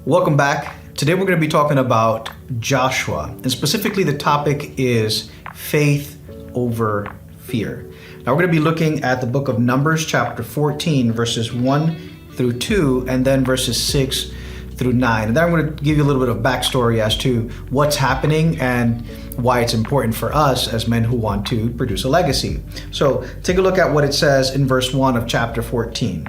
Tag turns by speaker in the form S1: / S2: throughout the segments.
S1: Welcome back. Today we're going to be talking about Joshua, and specifically the topic is faith over fear. Now we're going to be looking at the book of Numbers chapter 14 verses 1 through 2 and then verses 6 through 9. And then I'm going to give you a little bit of backstory as to what's happening and why it's important for us as men who want to produce a legacy. So take a look at what it says in verse 1 of chapter 14.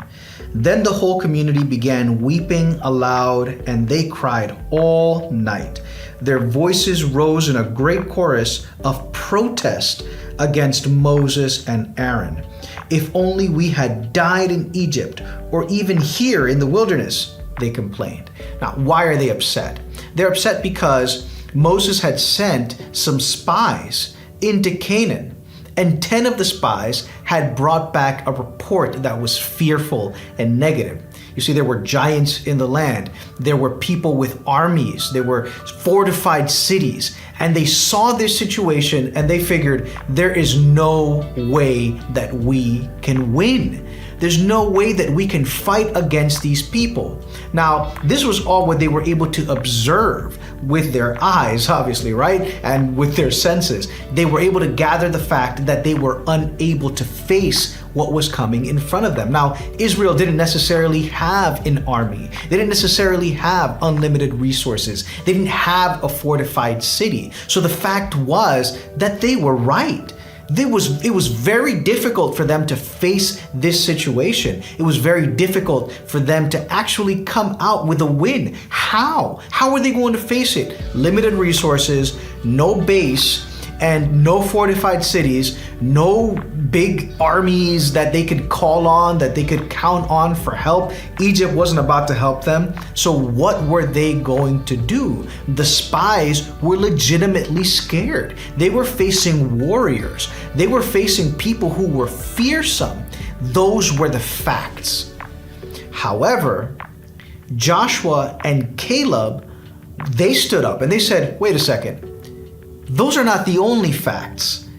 S1: Then the whole community began weeping aloud, and they cried all night. Their voices rose in a great chorus of protest against Moses and Aaron. If only we had died in Egypt, or even here in the wilderness, they complained. Now, why are they upset? They're upset because Moses had sent some spies into Canaan. And 10 of the spies had brought back a report that was fearful and negative. You see, there were giants in the land. There were people with armies. There were fortified cities. And they saw this situation and they figured there is no way that we can win. There's no way that we can fight against these people. Now, this was all what they were able to observe with their eyes, obviously, right? And with their senses. They were able to gather the fact that they were unable to face what was coming in front of them. Now, Israel didn't necessarily have an army. They didn't necessarily have unlimited resources. They didn't have a fortified city. So the fact was that they were right. It was very difficult for them to face this situation. It was very difficult for them to actually come out with a win. How? How are they going to face it? Limited resources, no base, and no fortified cities, no big armies that they could call on, that they could count on for help. Egypt wasn't about to help them. So what were they going to do? The spies were legitimately scared. They were facing warriors. They were facing people who were fearsome. Those were the facts. However, Joshua and Caleb, they stood up and they said, wait a second. Those are not the only facts,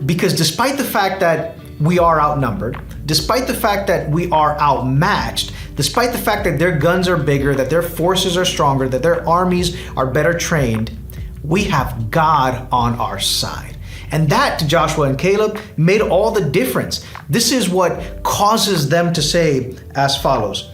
S1: because despite the fact that we are outnumbered, despite the fact that we are outmatched, despite the fact that their guns are bigger, that their forces are stronger, that their armies are better trained, we have God on our side. And that, to Joshua and Caleb, made all the difference. This is what causes them to say as follows.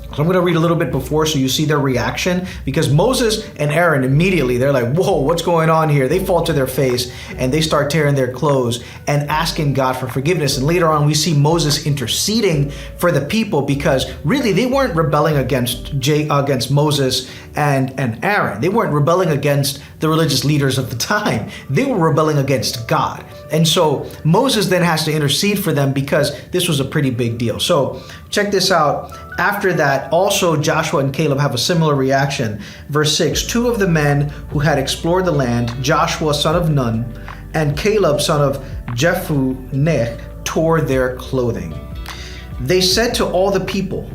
S1: So I'm going to read a little bit before so you see their reaction, because Moses and Aaron immediately, they're like, whoa, what's going on here? They fall to their face and they start tearing their clothes and asking God for forgiveness. And later on, we see Moses interceding for the people, because really they weren't rebelling against Moses and Aaron. They weren't rebelling against the religious leaders of the time. They were rebelling against God. And so Moses then has to intercede for them because this was a pretty big deal. So check this out. After that, also Joshua and Caleb have a similar reaction. Verse 6, 2 of the men who had explored the land, Joshua son of Nun and Caleb son of Jephunneh, tore their clothing. They said to all the people,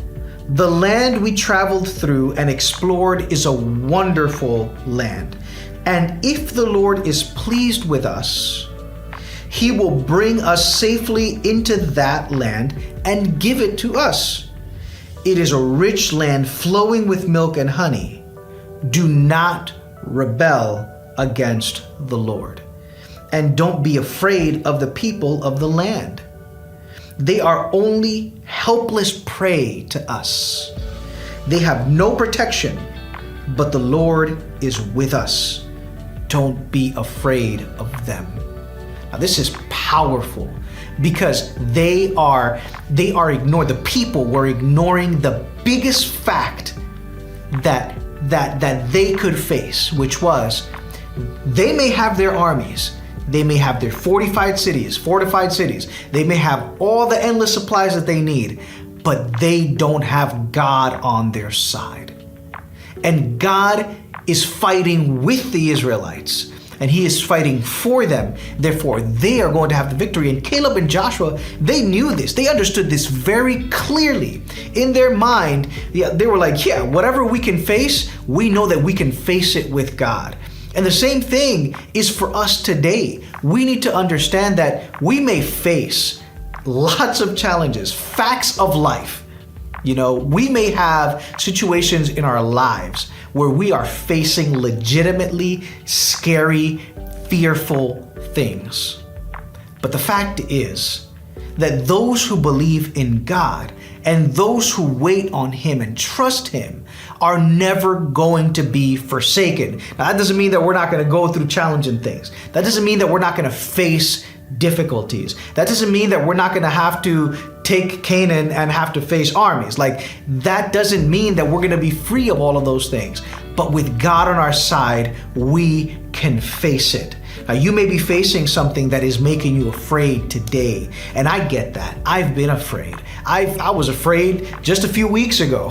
S1: the land we traveled through and explored is a wonderful land. And if the Lord is pleased with us, He will bring us safely into that land and give it to us. It is a rich land flowing with milk and honey. Do not rebel against the Lord. And don't be afraid of the people of the land. They are only helpless prey to us. They have no protection, but the Lord is with us. Don't be afraid of them. Now, this is powerful because they are ignored. The people were ignoring the biggest fact that they could face, which was they may have their armies, they may have their fortified cities, they may have all the endless supplies that they need, but they don't have God on their side. And God is fighting with the Israelites, and He is fighting for them. Therefore, they are going to have the victory. And Caleb and Joshua, they knew this. They understood this very clearly. In their mind, they were like, yeah, whatever we can face, we know that we can face it with God. And the same thing is for us today. We need to understand that we may face lots of challenges, facts of life, We may have situations in our lives where we are facing legitimately scary, fearful things. But the fact is that those who believe in God and those who wait on Him and trust Him are never going to be forsaken. Now, that doesn't mean that we're not going to go through challenging things. That doesn't mean that we're not going to face difficulties. That doesn't mean that we're not going to have to take Canaan and have to face armies. That doesn't mean that we're going to be free of all of those things. But with God on our side, we can face it. Now, you may be facing something that is making you afraid today, and I get that. I've been afraid. I was afraid just a few weeks ago,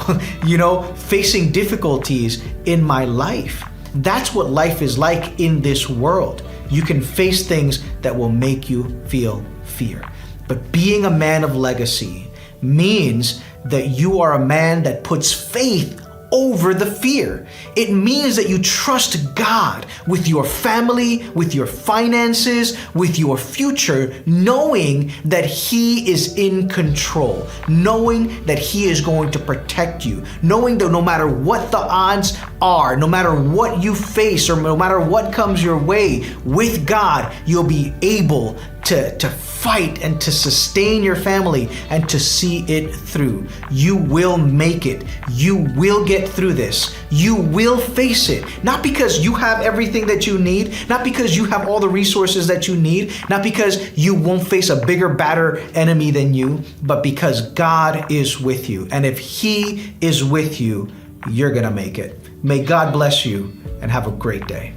S1: facing difficulties in my life. That's what life is like in this world. You can face things that will make you feel fear. But being a man of legacy means that you are a man that puts faith over the fear. It means that you trust God with your family, with your finances, with your future, knowing that He is in control, knowing that He is going to protect you, knowing that no matter what the odds are, no matter what you face, or no matter what comes your way, with God, you'll be able to fight and to sustain your family and to see it through. You will make it. You will get through this. You will face it. Not because you have everything that you need, not because you have all the resources that you need, not because you won't face a bigger, badder enemy than you, but because God is with you. And if He is with you, you're going to make it. May God bless you and have a great day.